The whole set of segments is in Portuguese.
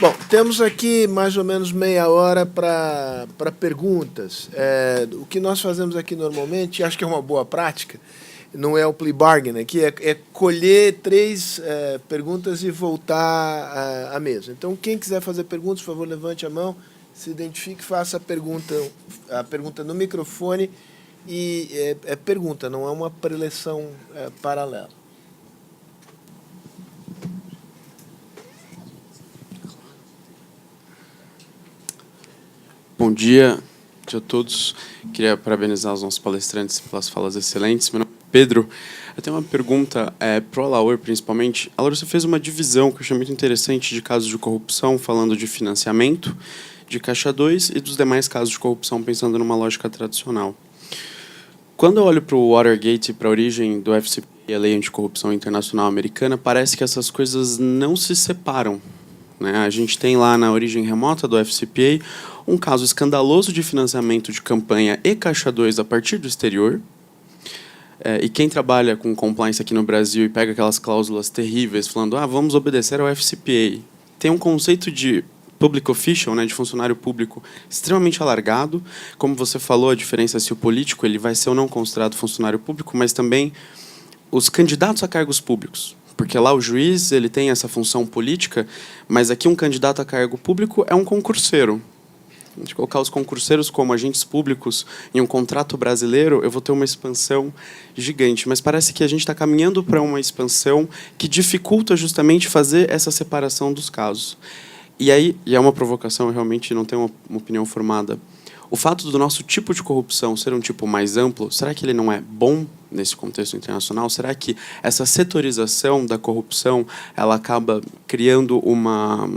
Bom, temos aqui mais ou menos meia hora para perguntas. O que nós fazemos aqui normalmente, acho que é uma boa prática, não é o plea bargain aqui, é colher três perguntas e voltar à mesa. Então, quem quiser fazer perguntas, por favor, levante a mão, se identifique, faça a pergunta no microfone. E é pergunta, não é uma preleção paralela. Bom dia a todos. Queria parabenizar os nossos palestrantes pelas falas excelentes. Meu nome é Pedro. Eu tenho uma pergunta para o Alaor, principalmente. Alaor, você fez uma divisão que eu achei muito interessante de casos de corrupção, falando de financiamento, de Caixa 2 e dos demais casos de corrupção, pensando numa lógica tradicional. Quando eu olho para o Watergate e para a origem do FCPA e a Lei Anticorrupção Internacional Americana, parece que essas coisas não se separam. A gente tem lá na origem remota do FCPA um caso escandaloso de financiamento de campanha e Caixa 2 a partir do exterior. E quem trabalha com compliance aqui no Brasil e pega aquelas cláusulas terríveis, falando vamos obedecer ao FCPA, tem um conceito de public official, de funcionário público, extremamente alargado. Como você falou, a diferença é se o político ele vai ser ou não considerado funcionário público, mas também os candidatos a cargos públicos. Porque lá o juiz ele tem essa função política, mas aqui um candidato a cargo público é um concurseiro. A gente colocar os concurseiros como agentes públicos em um contrato brasileiro, eu vou ter uma expansão gigante. Mas parece que a gente está caminhando para uma expansão que dificulta justamente fazer essa separação dos casos. E aí, é uma provocação, eu realmente não tenho uma opinião formada. O fato do nosso tipo de corrupção ser um tipo mais amplo, será que ele não é bom nesse contexto internacional? Será que essa setorização da corrupção ela acaba criando uma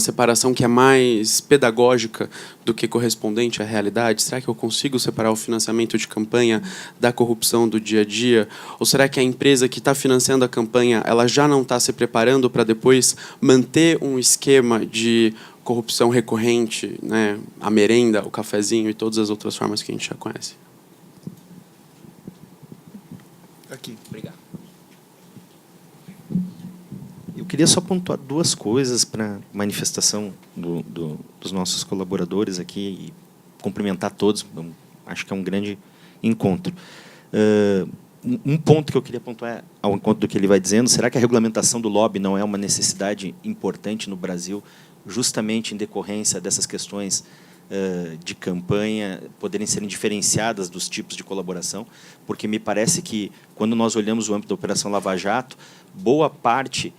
separação que é mais pedagógica do que correspondente à realidade? Será que eu consigo separar o financiamento de campanha da corrupção do dia a dia? Ou será que a empresa que está financiando a campanha ela já não está se preparando para depois manter um esquema de corrupção recorrente, a merenda, o cafezinho e todas as outras formas que a gente já conhece? Aqui. Obrigado. Eu queria só pontuar duas coisas para a manifestação dos nossos colaboradores aqui e cumprimentar todos. Acho que é um grande encontro. Um ponto que eu queria pontuar ao encontro do que ele vai dizendo, será que a regulamentação do lobby não é uma necessidade importante no Brasil, justamente em decorrência dessas questões de campanha poderem serem diferenciadas dos tipos de colaboração? Porque me parece que, quando nós olhamos o âmbito da Operação Lava Jato, boa parte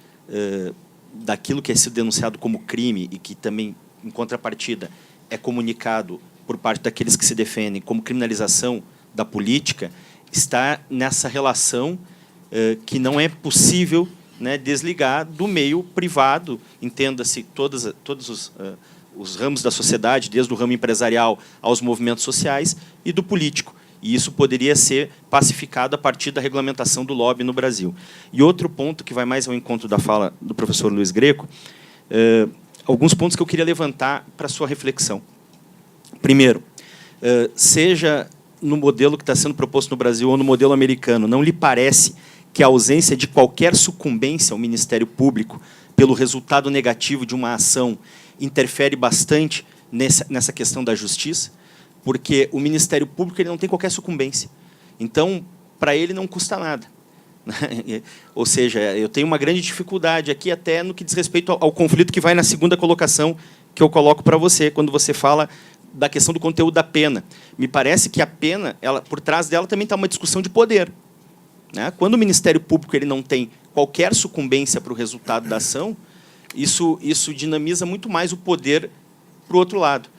daquilo que é sido denunciado como crime e que também, em contrapartida, é comunicado por parte daqueles que se defendem como criminalização da política, está nessa relação que não é possível desligar do meio privado, entenda-se todos os ramos da sociedade, desde o ramo empresarial aos movimentos sociais, e do político. E isso poderia ser pacificado a partir da regulamentação do lobby no Brasil. E outro ponto, que vai mais ao encontro da fala do professor Luiz Greco, alguns pontos que eu queria levantar para a sua reflexão. Primeiro, seja no modelo que está sendo proposto no Brasil ou no modelo americano, não lhe parece que a ausência de qualquer sucumbência ao Ministério Público pelo resultado negativo de uma ação interfere bastante nessa questão da justiça? Porque o Ministério Público ele não tem qualquer sucumbência. Então, para ele, não custa nada. Ou seja, eu tenho uma grande dificuldade aqui até no que diz respeito ao conflito que vai na segunda colocação que eu coloco para você, quando você fala da questão do conteúdo da pena. Me parece que a pena, por trás dela, também está uma discussão de poder. Quando o Ministério Público ele não tem qualquer sucumbência para o resultado da ação, isso dinamiza muito mais o poder para o outro lado.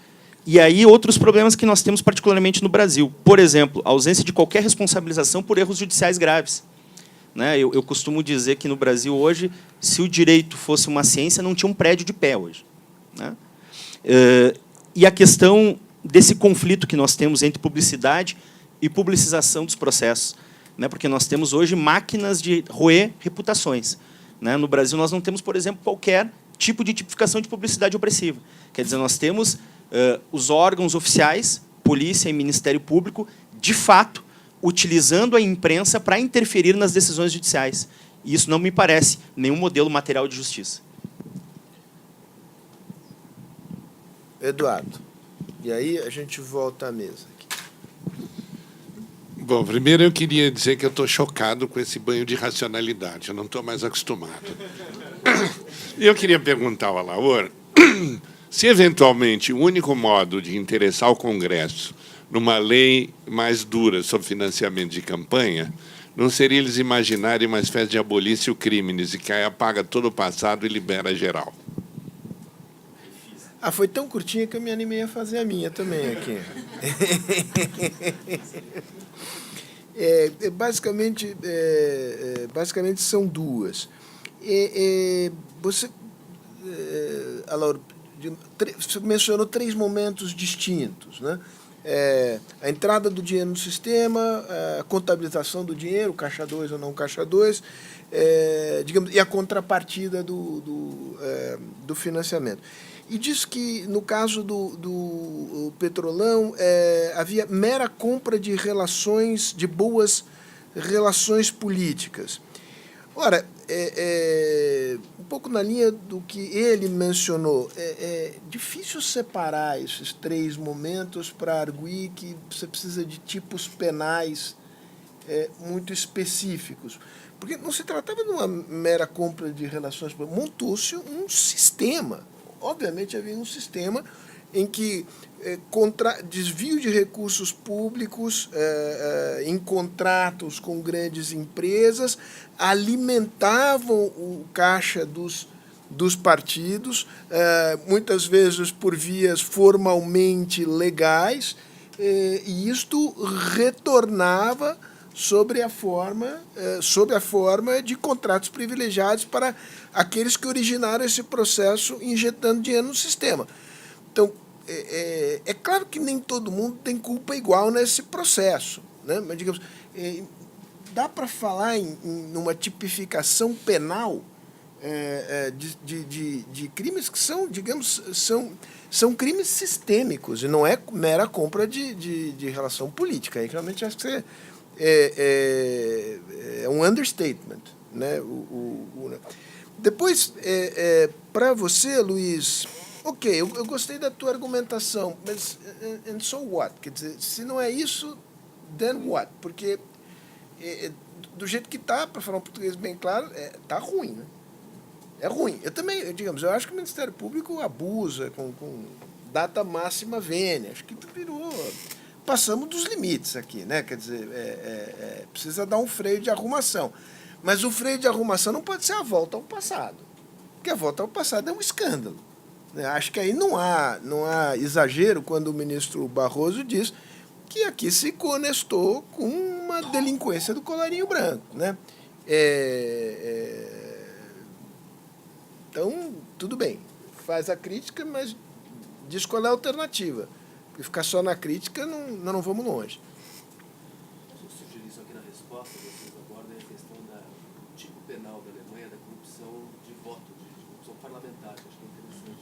E aí, outros problemas que nós temos, particularmente no Brasil. Por exemplo, a ausência de qualquer responsabilização por erros judiciais graves. Eu costumo dizer que, no Brasil, hoje, se o direito fosse uma ciência, não tinha um prédio de pé hoje. E a questão desse conflito que nós temos entre publicidade e publicização dos processos. Porque nós temos, hoje, máquinas de roer reputações. No Brasil, nós não temos, por exemplo, qualquer tipo de tipificação de publicidade opressiva. Quer dizer, nós temos os órgãos oficiais, polícia e Ministério Público, de fato, utilizando a imprensa para interferir nas decisões judiciais. E isso não me parece nenhum modelo material de justiça. Eduardo. E aí a gente volta à mesa aqui. Bom, primeiro eu queria dizer que eu estou chocado com esse banho de racionalidade. Eu não estou mais acostumado. E eu queria perguntar ao Alaor se, eventualmente, o único modo de interessar o Congresso numa lei mais dura sobre financiamento de campanha não seria eles imaginarem uma espécie de abolício crimes e que aí apaga todo o passado e libera geral. Ah, foi tão curtinha que eu me animei a fazer a minha também aqui. Basicamente são duas. Você, Alauro, você mencionou 3 momentos distintos, né? A entrada do dinheiro no sistema, a contabilização do dinheiro, caixa 2 ou não caixa 2, digamos, e a contrapartida do financiamento. E diz que, no caso do Petrolão, havia mera compra de relações, de boas relações políticas. Ora, um pouco na linha do que ele mencionou, é difícil separar esses 3 momentos para arguir que você precisa de tipos penais muito específicos. Porque não se tratava de uma mera compra de relações, montou-se um sistema. Obviamente, havia um sistema em que desvio de recursos públicos em contratos com grandes empresas alimentavam o caixa dos partidos, muitas vezes por vias formalmente legais, e isto retornava sob a forma de contratos privilegiados para aqueles que originaram esse processo injetando dinheiro no sistema. Então, é claro que nem todo mundo tem culpa igual nesse processo, né? Mas, digamos, dá para falar em uma tipificação penal de crimes que são, digamos, são crimes sistêmicos, e não é mera compra de relação política. Aí, realmente, acho que é um understatement, né? Depois, para você, Luiz, ok, eu gostei da tua argumentação, mas and so what? Quer dizer, se não é isso, then what? Porque do jeito que está, para falar um português bem claro, está ruim, né? É ruim. Eu também, digamos, eu acho que o Ministério Público abusa com data máxima vênia. Acho que virou... Passamos dos limites aqui, né? Quer dizer, precisa dar um freio de arrumação. Mas o freio de arrumação não pode ser a volta ao passado. Porque a volta ao passado é um escândalo. Acho que aí não há exagero quando o ministro Barroso diz que aqui se conestou com uma delinquência do colarinho branco, né? Então, tudo bem, faz a crítica, mas diz qual é a alternativa. Porque ficar só na crítica, não vamos longe. Eu sugeri isso aqui na resposta, vocês abordam a questão do tipo penal da Alemanha, da corrupção de voto, de corrupção parlamentar, que acho que é interessante.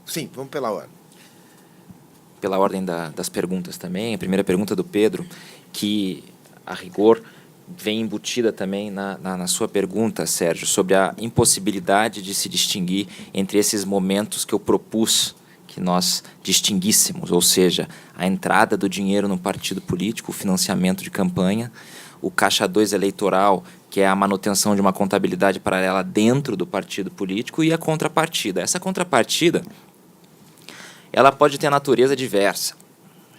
Sim, vamos pela ordem. Pela ordem das perguntas também. A primeira pergunta do Pedro, que, a rigor, vem embutida também na sua pergunta, Sérgio, sobre a impossibilidade de se distinguir entre esses momentos que eu propus que nós distinguíssemos, ou seja, a entrada do dinheiro no partido político, o financiamento de campanha, o caixa 2 eleitoral, que é a manutenção de uma contabilidade paralela dentro do partido político, e a contrapartida. Essa contrapartida, ela pode ter natureza diversa.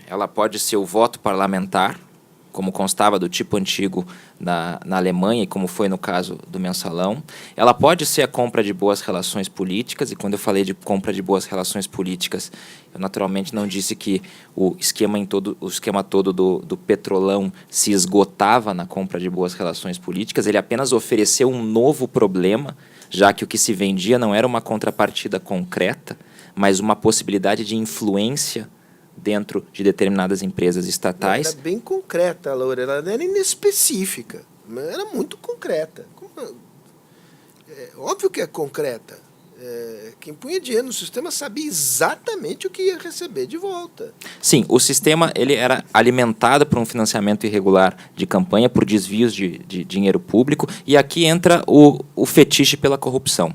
Ela pode ser o voto parlamentar, como constava do tipo antigo na Alemanha e como foi no caso do mensalão. Ela pode ser a compra de boas relações políticas, e quando eu falei de compra de boas relações políticas, eu naturalmente não disse que o esquema todo do Petrolão se esgotava na compra de boas relações políticas. Ele apenas ofereceu um novo problema, já que o que se vendia não era uma contrapartida concreta, mas uma possibilidade de influência dentro de determinadas empresas estatais. Era bem concreta, Laura. Ela não era inespecífica, mas era muito concreta. Óbvio que é concreta. Quem punha dinheiro no sistema sabia exatamente o que ia receber de volta. Sim, o sistema ele era alimentado por um financiamento irregular de campanha, por desvios de dinheiro público, e aqui entra o fetiche pela corrupção.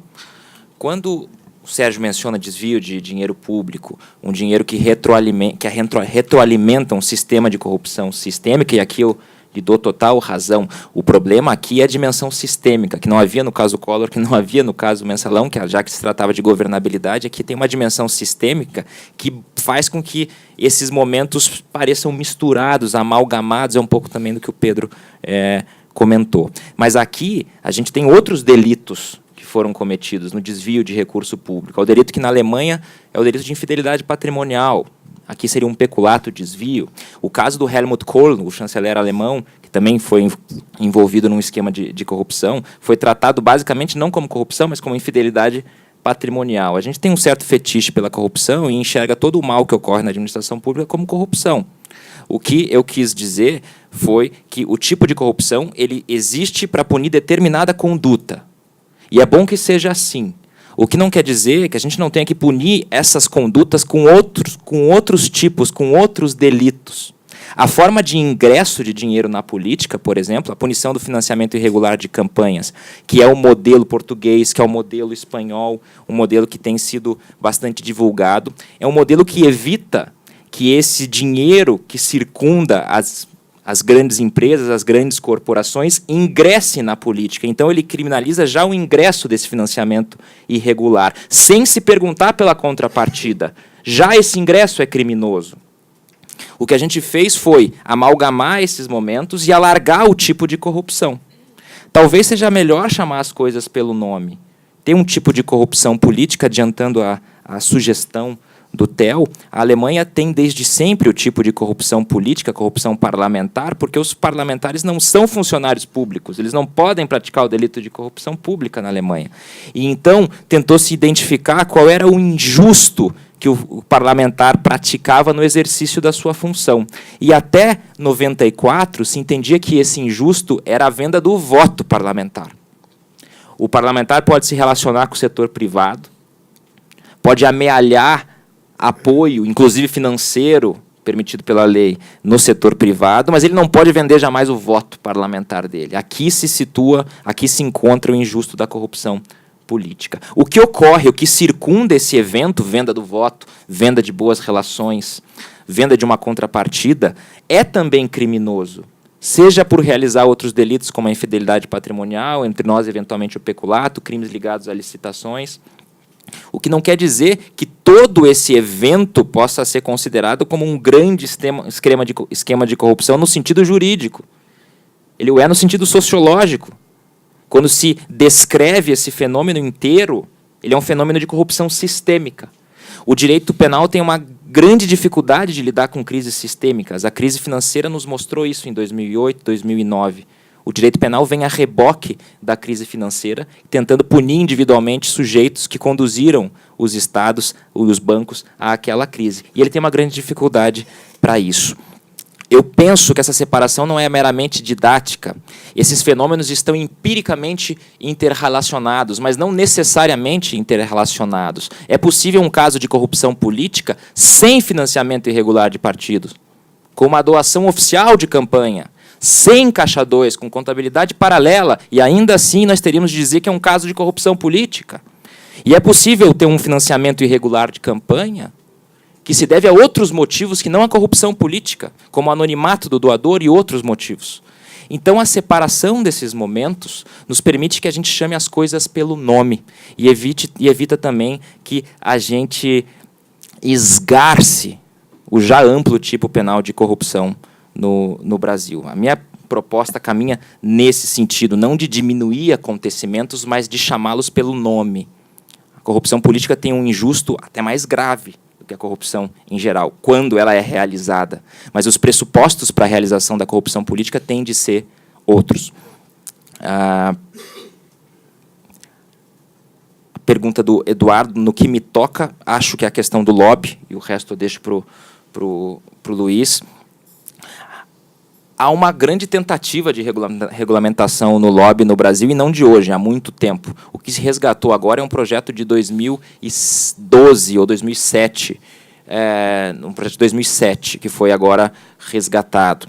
Quando o Sérgio menciona desvio de dinheiro público, um dinheiro que retroalimenta um sistema de corrupção sistêmica, e aqui eu lhe dou total razão. O problema aqui é a dimensão sistêmica, que não havia no caso Collor, que não havia no caso Mensalão, que já que se tratava de governabilidade, aqui tem uma dimensão sistêmica que faz com que esses momentos pareçam misturados, amalgamados, é um pouco também do que o Pedro comentou. Mas aqui a gente tem outros delitos que foram cometidos no desvio de recurso público. O delito que na Alemanha é o delito de infidelidade patrimonial. Aqui seria um peculato desvio. O caso do Helmut Kohl, o chanceler alemão, que também foi envolvido num esquema de corrupção, foi tratado basicamente não como corrupção, mas como infidelidade patrimonial. A gente tem um certo fetiche pela corrupção e enxerga todo o mal que ocorre na administração pública como corrupção. O que eu quis dizer foi que o tipo de corrupção ele existe para punir determinada conduta. E é bom que seja assim. O que não quer dizer que a gente não tenha que punir essas condutas com outros tipos, com outros delitos. A forma de ingresso de dinheiro na política, por exemplo, a punição do financiamento irregular de campanhas, que é o modelo português, que é o modelo espanhol, um modelo que tem sido bastante divulgado, é um modelo que evita que esse dinheiro que circunda as grandes empresas, as grandes corporações, ingresse na política. Então, ele criminaliza já o ingresso desse financiamento irregular, sem se perguntar pela contrapartida. Já esse ingresso é criminoso. O que a gente fez foi amalgamar esses momentos e alargar o tipo de corrupção. Talvez seja melhor chamar as coisas pelo nome. Tem um tipo de corrupção política, adiantando a sugestão do Theo, a Alemanha tem desde sempre o tipo de corrupção política, corrupção parlamentar, porque os parlamentares não são funcionários públicos, eles não podem praticar o delito de corrupção pública na Alemanha. E então tentou se identificar qual era o injusto que o parlamentar praticava no exercício da sua função. E até 94 se entendia que esse injusto era a venda do voto parlamentar. O parlamentar pode se relacionar com o setor privado, pode amealhar apoio, inclusive financeiro, permitido pela lei, no setor privado, mas ele não pode vender jamais o voto parlamentar dele. Aqui se situa, aqui se encontra o injusto da corrupção política. O que ocorre, o que circunda esse evento, venda do voto, venda de boas relações, venda de uma contrapartida, é também criminoso. Seja por realizar outros delitos, como a infidelidade patrimonial, entre nós, eventualmente, o peculato, crimes ligados a licitações. O que não quer dizer que todo esse evento possa ser considerado como um grande esquema de corrupção no sentido jurídico. Ele é no sentido sociológico. Quando se descreve esse fenômeno inteiro, ele é um fenômeno de corrupção sistêmica. O direito penal tem uma grande dificuldade de lidar com crises sistêmicas. A crise financeira nos mostrou isso em 2008, 2009. O direito penal vem a reboque da crise financeira, tentando punir individualmente sujeitos que conduziram os estados, os bancos, àquela crise. E ele tem uma grande dificuldade para isso. Eu penso que essa separação não é meramente didática. Esses fenômenos estão empiricamente interrelacionados, mas não necessariamente interrelacionados. É possível um caso de corrupção política sem financiamento irregular de partidos, com uma doação oficial de campanha, sem caixa 2, com contabilidade paralela, e ainda assim nós teríamos de dizer que é um caso de corrupção política. E é possível ter um financiamento irregular de campanha que se deve a outros motivos que não a corrupção política, como o anonimato do doador e outros motivos. Então, a separação desses momentos nos permite que a gente chame as coisas pelo nome e evita também que a gente esgarce o já amplo tipo penal de corrupção no Brasil. A minha proposta caminha nesse sentido, não de diminuir acontecimentos, mas de chamá-los pelo nome. A corrupção política tem um injusto até mais grave do que a corrupção em geral, quando ela é realizada. Mas os pressupostos para a realização da corrupção política têm de ser outros. A pergunta do Eduardo, no que me toca, acho que é a questão do lobby, e o resto eu deixo para o Luiz. Há uma grande tentativa de regulamentação no lobby no Brasil, e não de hoje, há muito tempo. O que se resgatou agora é um projeto de 2012 ou 2007, um projeto de 2007, que foi agora resgatado.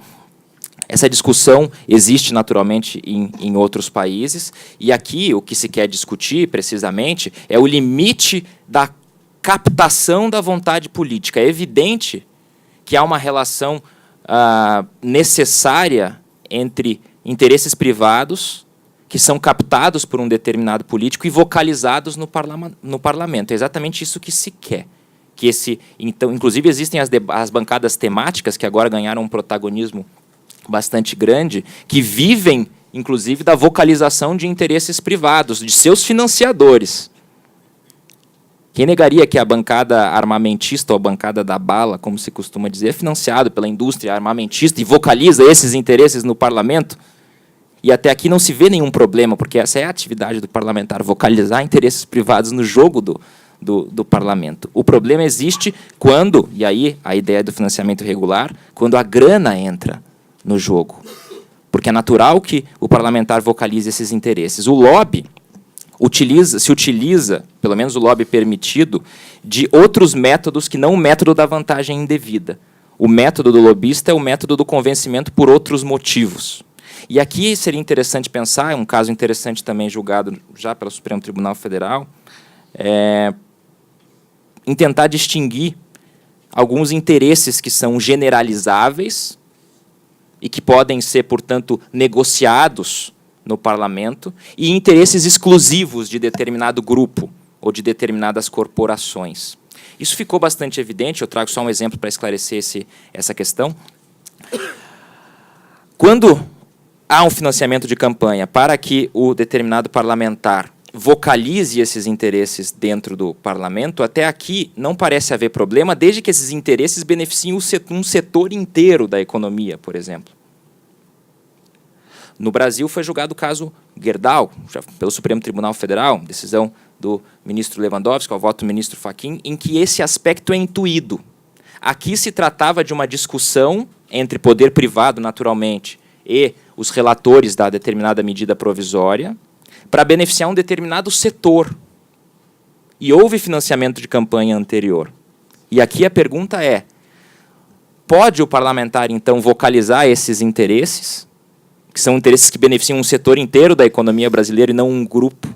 Essa discussão existe naturalmente em outros países, e aqui o que se quer discutir, precisamente, é o limite da captação da vontade política. É evidente que há uma relação necessária entre interesses privados que são captados por um determinado político e vocalizados no parlamento. É exatamente isso que se quer. Então, inclusive, existem as bancadas temáticas, que agora ganharam um protagonismo bastante grande, que vivem, inclusive, da vocalização de interesses privados, de seus financiadores. Quem negaria que a bancada armamentista, ou a bancada da bala, como se costuma dizer, é financiado pela indústria armamentista e vocaliza esses interesses no parlamento? E até aqui não se vê nenhum problema, porque essa é a atividade do parlamentar, vocalizar interesses privados no jogo do parlamento. O problema existe quando, e aí a ideia do financiamento irregular, quando a grana entra no jogo. Porque é natural que o parlamentar vocalize esses interesses. O lobby se utiliza, pelo menos o lobby permitido, de outros métodos que não o método da vantagem indevida. O método do lobista é o método do convencimento por outros motivos. E aqui seria interessante pensar, um caso interessante também julgado já pelo Supremo Tribunal Federal, em tentar distinguir alguns interesses que são generalizáveis e que podem ser, portanto, negociados no parlamento, e interesses exclusivos de determinado grupo ou de determinadas corporações. Isso ficou bastante evidente, eu trago só um exemplo para esclarecer essa questão. Quando há um financiamento de campanha para que o determinado parlamentar vocalize esses interesses dentro do parlamento, até aqui não parece haver problema, desde que esses interesses beneficiem um setor inteiro da economia, por exemplo. No Brasil foi julgado o caso Gerdau, pelo Supremo Tribunal Federal, decisão do ministro Lewandowski, ao voto do ministro Fachin, em que esse aspecto é intuído. Aqui se tratava de uma discussão entre poder privado, naturalmente, e os relatores da determinada medida provisória, para beneficiar um determinado setor. E houve financiamento de campanha anterior. E aqui a pergunta é, pode o parlamentar, então, vocalizar esses interesses, que são interesses que beneficiam um setor inteiro da economia brasileira e não um grupo?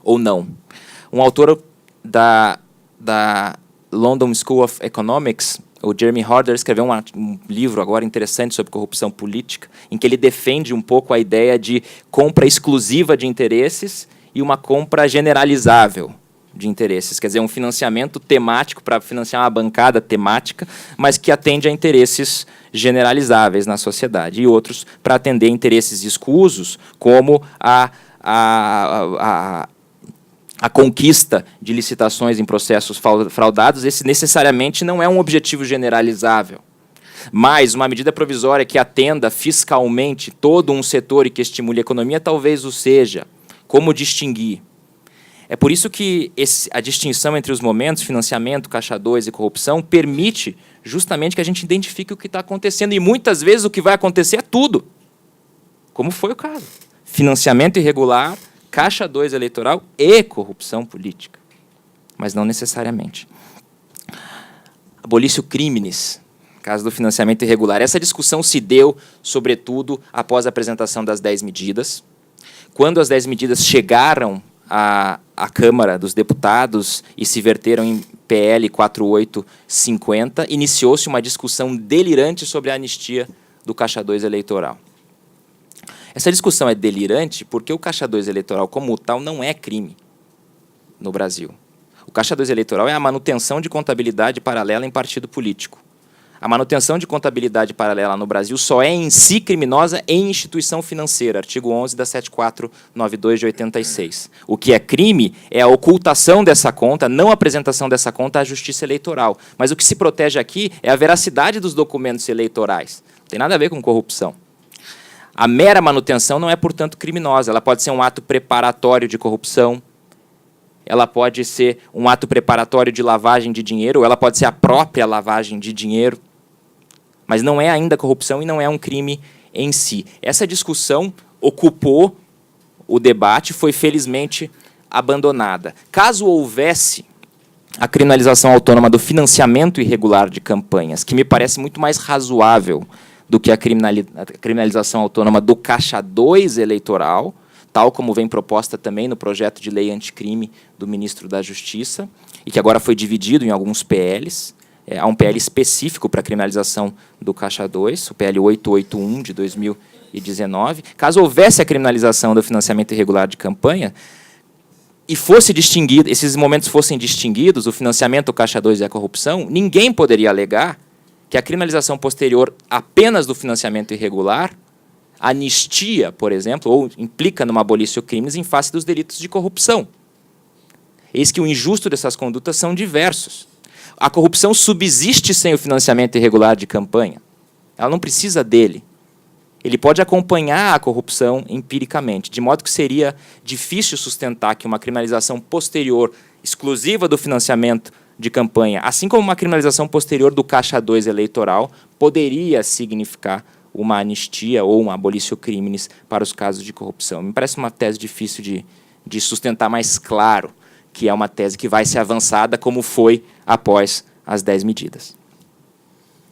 Ou não? Um autor da London School of Economics, o Jeremy Horder, escreveu um livro agora interessante sobre corrupção política, em que ele defende um pouco a ideia de compra exclusiva de interesses e uma compra generalizável de interesses. Quer dizer, um financiamento temático para financiar uma bancada temática, mas que atende a interesses generalizáveis na sociedade, e outros para atender interesses escusos, como a conquista de licitações em processos fraudados. Esse necessariamente não é um objetivo generalizável. Mas uma medida provisória que atenda fiscalmente todo um setor e que estimule a economia, talvez o seja. Como distinguir? É por isso que a distinção entre os momentos, financiamento, caixa 2 e corrupção, permite justamente que a gente identifique o que está acontecendo. E muitas vezes o que vai acontecer é tudo. Como foi o caso. Financiamento irregular, caixa 2 eleitoral e corrupção política. Mas não necessariamente. Abolício criminis, caso do financiamento irregular. Essa discussão se deu, sobretudo, após a apresentação das 10 medidas. Quando as 10 medidas chegaram à Câmara dos Deputados e se verteram em PL 4850, iniciou-se uma discussão delirante sobre a anistia do caixa 2 eleitoral. Essa discussão é delirante porque o caixa 2 eleitoral, como tal, não é crime no Brasil. O caixa 2 eleitoral é a manutenção de contabilidade paralela em partido político. A manutenção de contabilidade paralela no Brasil só é em si criminosa em instituição financeira, artigo 11 da 7492 de 86. O que é crime é a ocultação dessa conta, não a apresentação dessa conta à Justiça Eleitoral. Mas o que se protege aqui é a veracidade dos documentos eleitorais. Não tem nada a ver com corrupção. A mera manutenção não é, portanto, criminosa. Ela pode ser um ato preparatório de corrupção, ela pode ser um ato preparatório de lavagem de dinheiro, ou ela pode ser a própria lavagem de dinheiro, mas não é ainda corrupção e não é um crime em si. Essa discussão ocupou o debate, foi felizmente abandonada. Caso houvesse a criminalização autônoma do financiamento irregular de campanhas, que me parece muito mais razoável do que a criminalização autônoma do Caixa 2 eleitoral, tal como vem proposta também no projeto de lei anticrime do ministro da Justiça, e que agora foi dividido em alguns PLs. Há um PL específico para a criminalização do Caixa 2, o PL 881, de 2019. Caso houvesse a criminalização do financiamento irregular de campanha, e fosse distinguido, esses momentos fossem distinguidos, o financiamento, o Caixa 2 e a corrupção, ninguém poderia alegar que a criminalização posterior apenas do financiamento irregular anistia, por exemplo, ou implica numa abolição crimes em face dos delitos de corrupção. Eis que o injusto dessas condutas são diversos. A corrupção subsiste sem o financiamento irregular de campanha. Ela não precisa dele. Ele pode acompanhar a corrupção empiricamente, de modo que seria difícil sustentar que uma criminalização posterior exclusiva do financiamento de campanha, assim como uma criminalização posterior do Caixa 2 eleitoral, poderia significar uma anistia ou uma abolição crimes para os casos de corrupção. Me parece uma tese difícil de sustentar, mais claro que é uma tese que vai ser avançada, como foi após as 10 medidas.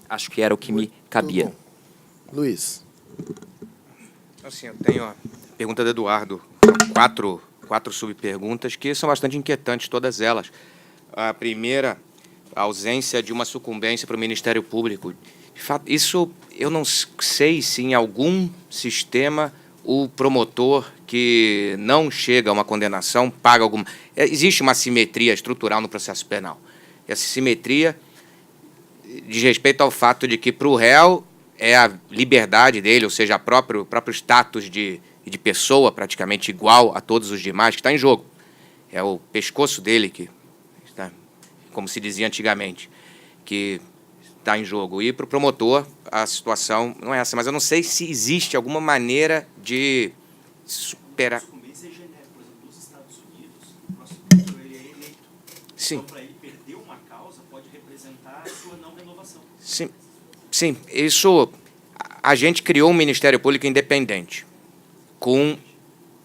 Acho que era o que me cabia. Luiz. Assim, eu tenho a pergunta do Eduardo, quatro subperguntas que são bastante inquietantes, todas elas. A primeira, a ausência de uma sucumbência para o Ministério Público. De fato, isso eu não sei se em algum sistema o promotor que não chega a uma condenação paga alguma... Existe uma simetria estrutural no processo penal. Essa simetria diz respeito ao fato de que, para o réu, é a liberdade dele, ou seja, o próprio status de pessoa praticamente igual a todos os demais, que está em jogo. É o pescoço dele, que está, como se dizia antigamente, que está em jogo. E para o promotor, a situação não é essa. Mas eu não sei se existe alguma maneira de superar... Por exemplo, nos Estados Unidos, o próximo promotor ele é eleito. Sim. Então, para ele perder uma causa, pode representar a sua não renovação. Sim, isso... A gente criou um Ministério Público independente.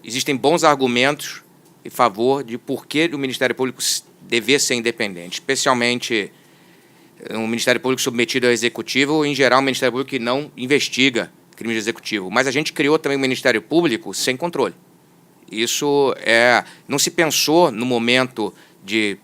Existem bons argumentos em favor de por que o Ministério Público dever ser independente, especialmente um Ministério Público submetido ao Executivo, em geral, um Ministério Público que não investiga crimes de Executivo. Mas a gente criou também um Ministério Público sem controle. Isso não se pensou no momento de...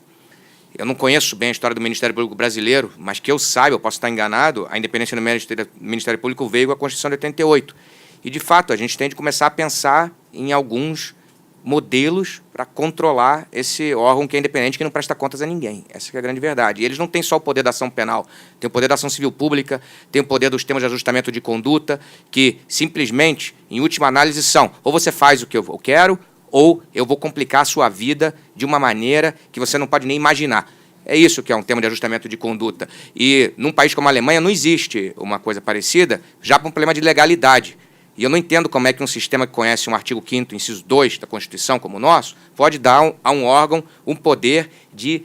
Eu não conheço bem a história do Ministério Público brasileiro, mas que eu saiba, eu posso estar enganado, a independência do Ministério Público veio com a Constituição de 88. E, de fato, a gente tem de começar a pensar em alguns modelos para controlar esse órgão que é independente, que não presta contas a ninguém. Essa que é a grande verdade. E eles não têm só o poder da ação penal, tem o poder da ação civil pública, tem o poder dos temas de ajustamento de conduta, que simplesmente, em última análise, são ou você faz o que eu quero, ou eu vou complicar a sua vida de uma maneira que você não pode nem imaginar. É isso que é um tema de ajustamento de conduta. E num país como a Alemanha não existe uma coisa parecida, já por um problema de legalidade. E eu não entendo como é que um sistema que conhece um artigo 5º, inciso 2 da Constituição, como o nosso, pode dar a um órgão um poder de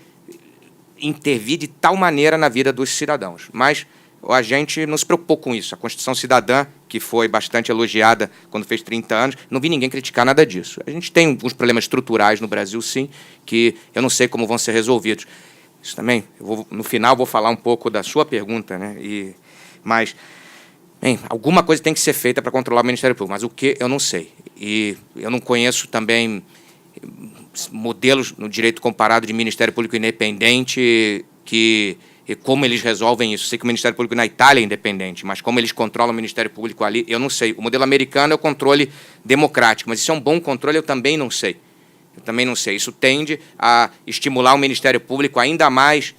intervir de tal maneira na vida dos cidadãos. Mas a gente não se preocupou com isso. A Constituição Cidadã, que foi bastante elogiada quando fez 30 anos, não vi ninguém criticar nada disso. A gente tem alguns problemas estruturais no Brasil, sim, que eu não sei como vão ser resolvidos. Isso também, no final, vou falar um pouco da sua pergunta, né? Mas, bem, alguma coisa tem que ser feita para controlar o Ministério Público, mas o que, eu não sei. E eu não conheço também modelos no direito comparado de Ministério Público independente e como eles resolvem isso. Sei que o Ministério Público na Itália é independente, mas como eles controlam o Ministério Público ali, eu não sei. O modelo americano é o controle democrático, mas isso é um bom controle, eu também não sei. Isso tende a estimular o Ministério Público ainda mais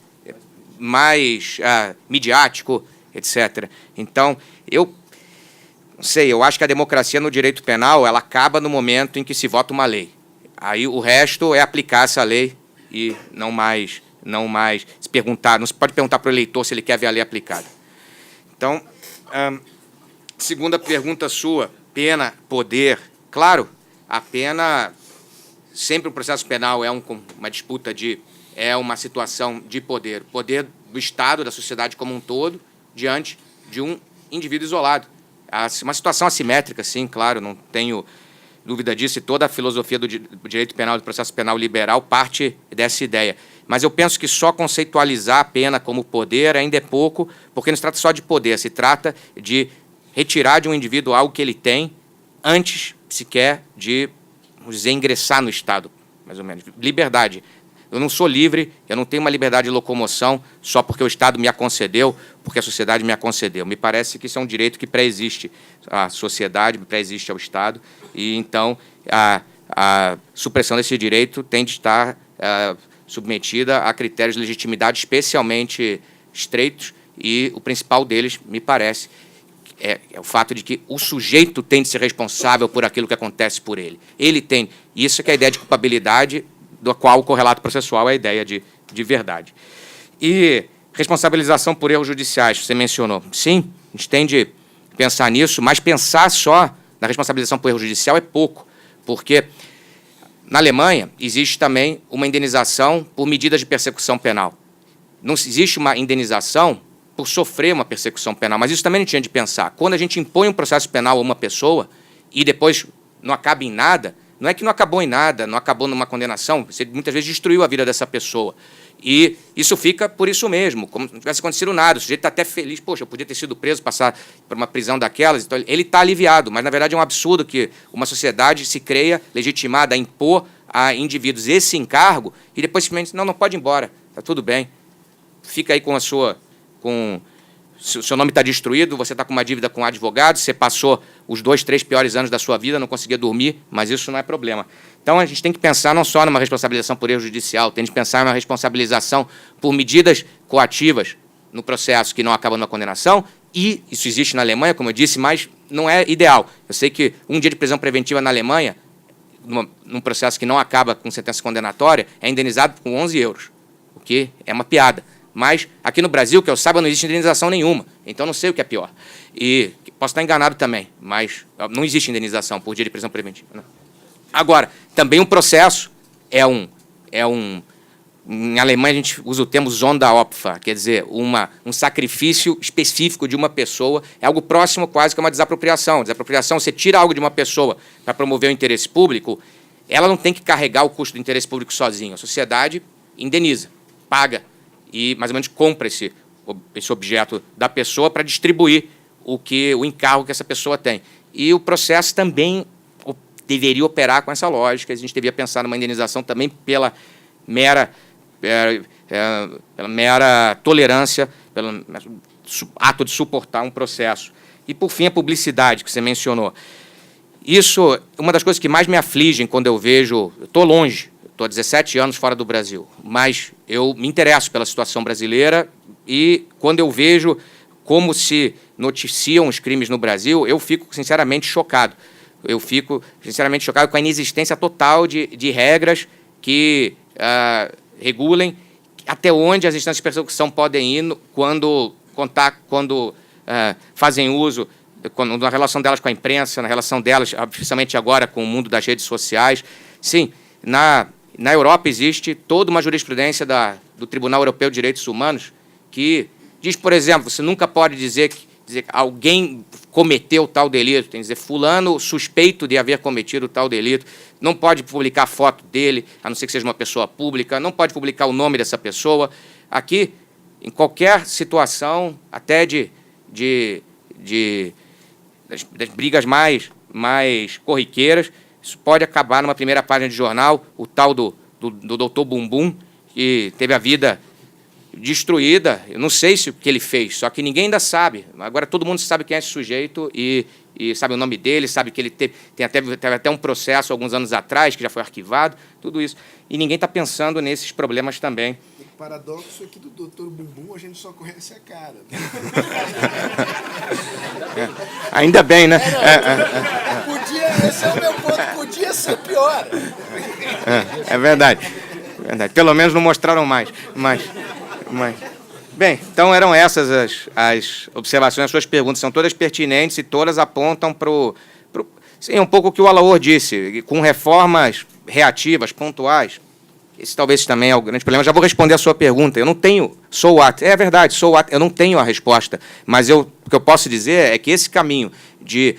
midiático, etc. Então, eu não sei, eu acho que a democracia no direito penal ela acaba no momento em que se vota uma lei. Aí o resto é aplicar essa lei e não mais se perguntar, não se pode perguntar para o eleitor se ele quer ver a lei aplicada. Então, segunda pergunta sua, pena, poder. Claro, a pena, sempre o processo penal é uma disputa é uma situação de poder. Poder do Estado, da sociedade como um todo, diante de um indivíduo isolado. Uma situação assimétrica, sim, claro, não tenho dúvida disso, e toda a filosofia do direito penal, do processo penal liberal, parte dessa ideia. Mas eu penso que só conceitualizar a pena como poder ainda é pouco, porque não se trata só de poder, se trata de retirar de um indivíduo algo que ele tem antes sequer de, vamos dizer, ingressar no Estado, mais ou menos. Liberdade. Eu não sou livre, eu não tenho uma liberdade de locomoção só porque o Estado me a concedeu, porque a sociedade me a concedeu. Me parece que isso é um direito que pré-existe à sociedade, pré-existe ao Estado, e, então, a supressão desse direito tem de estar submetida a critérios de legitimidade especialmente estreitos, e o principal deles, me parece, é o fato de que o sujeito tem de ser responsável por aquilo que acontece por ele. Ele tem. Isso que é a ideia de culpabilidade, do qual o correlato processual é a ideia de verdade. E responsabilização por erros judiciais, você mencionou. Sim, a gente tem de pensar nisso, mas pensar só na responsabilização por erro judicial é pouco, porque na Alemanha existe também uma indenização por medidas de persecução penal. Não existe uma indenização por sofrer uma persecução penal, mas isso também a gente tinha de pensar. Quando a gente impõe um processo penal a uma pessoa e depois não acaba em nada, não é que não acabou em nada, não acabou numa condenação, você muitas vezes destruiu a vida dessa pessoa. E isso fica por isso mesmo, como se não tivesse acontecido nada. O sujeito está até feliz, poxa, eu podia ter sido preso, passar por uma prisão daquelas. Então, ele está aliviado, mas, na verdade, é um absurdo que uma sociedade se creia legitimada a impor a indivíduos esse encargo e depois simplesmente, não pode ir embora, está tudo bem. Fica aí com a sua... Se o seu nome está destruído, você está com uma dívida com um advogado, você passou os 2, 3 piores anos da sua vida, não conseguia dormir, mas isso não é problema. Então, a gente tem que pensar não só numa responsabilização por erro judicial, tem que pensar numa responsabilização por medidas coativas no processo que não acabam na condenação, e isso existe na Alemanha, como eu disse, mas não é ideal. Eu sei que um dia de prisão preventiva na Alemanha, num processo que não acaba com sentença condenatória, é indenizado com 11 euros, o que é uma piada. Mas aqui no Brasil, que eu saiba, não existe indenização nenhuma. Então, não sei o que é pior. E posso estar enganado também, mas não existe indenização por dia de prisão preventiva. Não. Agora, também um processo em Alemanha, a gente usa o termo Sonderopfer, quer dizer, um sacrifício específico de uma pessoa. É algo próximo quase que a uma desapropriação. Desapropriação, você tira algo de uma pessoa para promover o interesse público, ela não tem que carregar o custo do interesse público sozinho. A sociedade indeniza, paga, e mais ou menos compra esse objeto da pessoa para distribuir o encargo que essa pessoa tem. E o processo também deveria operar com essa lógica. A gente devia pensar numa indenização também pela mera tolerância, pelo ato de suportar um processo. E, por fim, a publicidade, que você mencionou. Isso, uma das coisas que mais me afligem quando eu vejo... Eu estou longe, estou há 17 anos fora do Brasil, mas eu me interesso pela situação brasileira e, quando eu vejo como se noticiam os crimes no Brasil, eu fico, sinceramente, chocado. Eu fico, sinceramente, chocado com a inexistência total de regras que regulem até onde as instâncias de persecução podem ir quando fazem uso, na relação delas com a imprensa, na relação delas, especialmente agora, com o mundo das redes sociais. Sim, na Europa existe toda uma jurisprudência do Tribunal Europeu de Direitos Humanos que diz, por exemplo, você nunca pode dizer que alguém cometeu tal delito, tem que dizer, fulano suspeito de haver cometido tal delito, não pode publicar foto dele, a não ser que seja uma pessoa pública, não pode publicar o nome dessa pessoa. Aqui, em qualquer situação, até das brigas mais corriqueiras, isso pode acabar numa primeira página de jornal, o tal do doutor Bumbum, que teve a vida destruída. Eu não sei o que ele fez, só que ninguém ainda sabe. Agora todo mundo sabe quem é esse sujeito e sabe o nome dele, sabe que ele teve até um processo alguns anos atrás, que já foi arquivado, tudo isso. E ninguém está pensando nesses problemas também. O paradoxo é que do doutor Bumbum a gente só conhece a cara. Ainda bem, né? Esse é o meu ponto, podia ser pior. É verdade. Pelo menos não mostraram mais. Bem, então eram essas as observações, as suas perguntas são todas pertinentes e todas apontam para sim, um pouco o que o Alaor disse, com reformas reativas, pontuais. Esse talvez também é o grande problema. Já vou responder a sua pergunta. Eu não tenho... É verdade, eu não tenho a resposta, mas o que eu posso dizer é que esse caminho de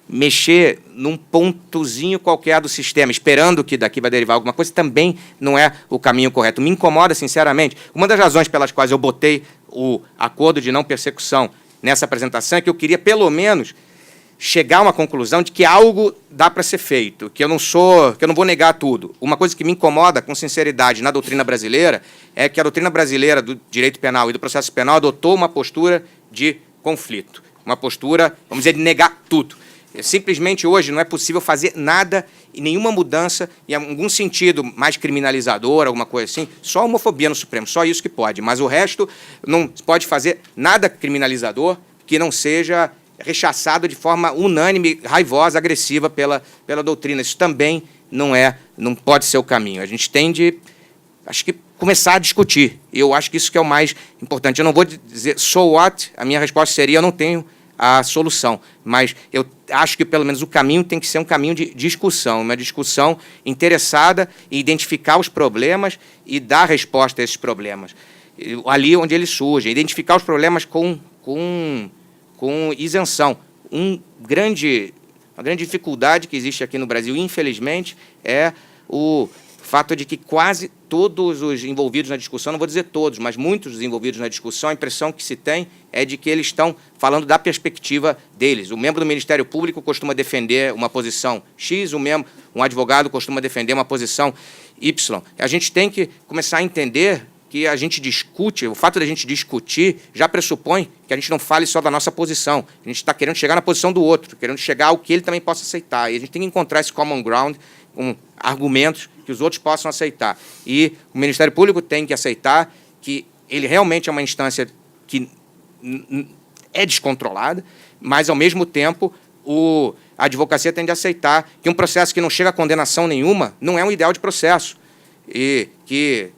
mexer num pontozinho qualquer do sistema, esperando que daqui vai derivar alguma coisa, também não é o caminho correto. Me incomoda, sinceramente. Uma das razões pelas quais eu botei o acordo de não persecução nessa apresentação é que eu queria, pelo menos, chegar a uma conclusão de que algo dá para ser feito, que eu não vou negar tudo. Uma coisa que me incomoda, com sinceridade, na doutrina brasileira, é que a doutrina brasileira do direito penal e do processo penal adotou uma postura de conflito, uma postura, vamos dizer, de negar tudo. Simplesmente hoje não é possível fazer nada e nenhuma mudança em algum sentido mais criminalizador, alguma coisa assim, só a homofobia no Supremo, só isso que pode, mas o resto não pode fazer nada criminalizador que não seja rechaçado de forma unânime, raivosa, agressiva pela doutrina. Isso também não pode ser o caminho. A gente tem de, acho que, começar a discutir. E eu acho que isso que é o mais importante. Eu não vou dizer so what, a minha resposta seria eu não tenho a solução, mas eu acho que pelo menos o caminho tem que ser um caminho de discussão, uma discussão interessada em identificar os problemas e dar resposta a esses problemas. Ali onde eles surgem, identificar os problemas com isenção. Uma grande dificuldade que existe aqui no Brasil, infelizmente, é o fato de que quase todos os envolvidos na discussão, não vou dizer todos, mas muitos dos envolvidos na discussão, a impressão que se tem é de que eles estão falando da perspectiva deles. O membro do Ministério Público costuma defender uma posição X, um advogado costuma defender uma posição Y. A gente tem que começar a entender que a gente discute, o fato de a gente discutir já pressupõe que a gente não fale só da nossa posição. A gente está querendo chegar na posição do outro, querendo chegar ao que ele também possa aceitar. E a gente tem que encontrar esse common ground com argumentos que os outros possam aceitar. E o Ministério Público tem que aceitar que ele realmente é uma instância que é descontrolada, mas, ao mesmo tempo, a advocacia tem de aceitar que um processo que não chega a condenação nenhuma não é um ideal de processo. E que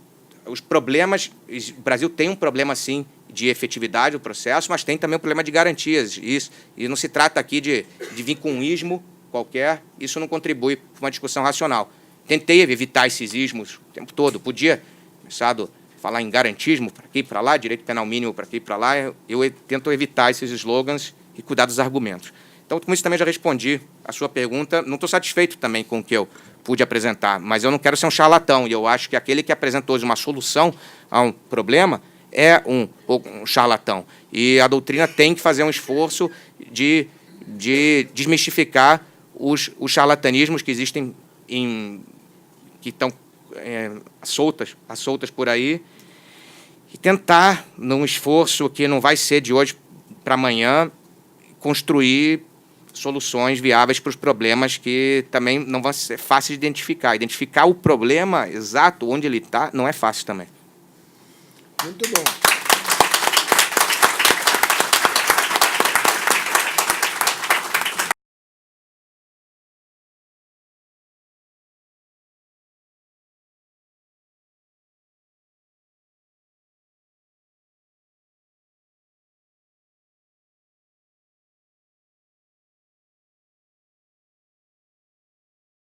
os problemas... O Brasil tem um problema, sim, de efetividade do processo, mas tem também um problema de garantias. E não se trata aqui de vir com um ismo qualquer, isso não contribui para uma discussão racional. Tentei evitar esses ismos o tempo todo. Podia começar a falar em garantismo para aqui e para lá, direito penal mínimo para aqui e para lá. Eu tento evitar esses slogans e cuidar dos argumentos. Então, com isso também já respondi a sua pergunta. Não estou satisfeito também com o que eu pude apresentar, mas eu não quero ser um charlatão. E eu acho que aquele que apresentou hoje uma solução a um problema é um charlatão. E a doutrina tem que fazer um esforço de desmistificar os charlatanismos que existem que estão soltas por aí, e tentar, num esforço que não vai ser de hoje para amanhã, construir soluções viáveis para os problemas que também não vão ser fáceis de identificar. Identificar o problema exato, onde ele está, não é fácil também. Muito bom.